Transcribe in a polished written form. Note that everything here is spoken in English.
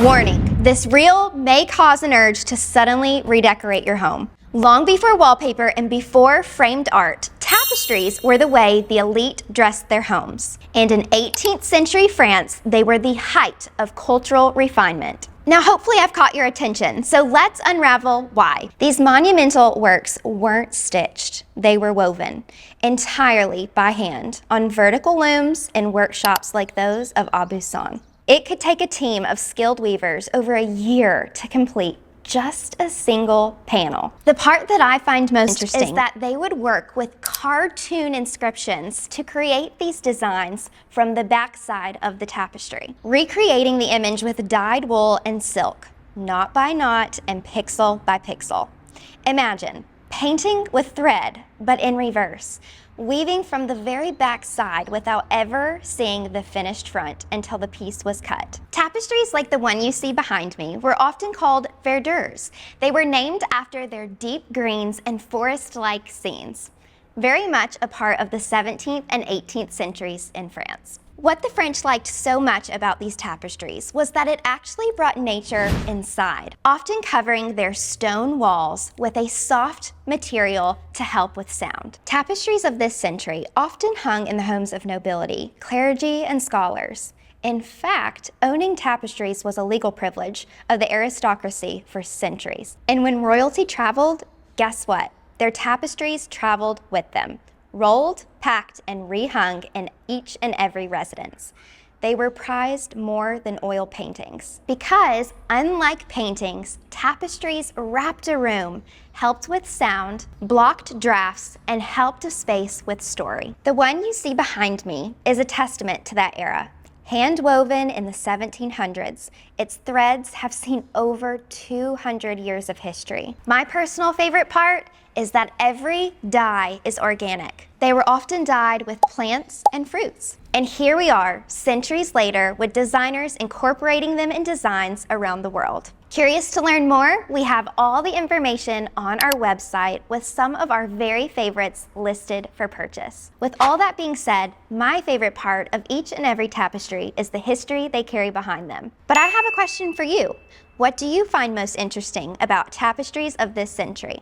Warning, this reel may cause an urge to suddenly redecorate your home. Long before wallpaper and before framed art, tapestries were the way the elite dressed their homes. And in 18th century France, they were the height of cultural refinement. Now, hopefully I've caught your attention, so let's unravel why. These monumental works weren't stitched, they were woven entirely by hand on vertical looms in workshops like those of Aubusson. It could take a team of skilled weavers over a year to complete just a single panel. The part that I find most interesting is that they would work with cartoon inscriptions to create these designs from the backside of the tapestry, recreating the image with dyed wool and silk, knot by knot and pixel by pixel. Imagine painting with thread, but in reverse, weaving from the very back side without ever seeing the finished front until the piece was cut. Tapestries like the one you see behind me were often called verdures. They were named after their deep greens and forest-like scenes, very much a part of the 17th and 18th centuries in France. What the French liked so much about these tapestries was that it actually brought nature inside, often covering their stone walls with a soft material to help with sound. Tapestries of this century often hung in the homes of nobility, clergy, and scholars. In fact, owning tapestries was a legal privilege of the aristocracy for centuries. And when royalty traveled, guess what? Their tapestries traveled with them. Rolled, packed, and rehung in each and every residence. They were prized more than oil paintings because, unlike paintings, tapestries wrapped a room, helped with sound, blocked drafts, and helped a space with story. The one you see behind me is a testament to that era. Hand-woven in the 1700s, its threads have seen over 200 years of history. My personal favorite part is that every dye is organic. They were often dyed with plants and fruits. And here we are, centuries later, with designers incorporating them in designs around the world. Curious to learn more? We have all the information on our website with some of our very favorites listed for purchase. With all that being said, my favorite part of each and every tapestry is the history they carry behind them. But I have a question for you. What do you find most interesting about tapestries of this century?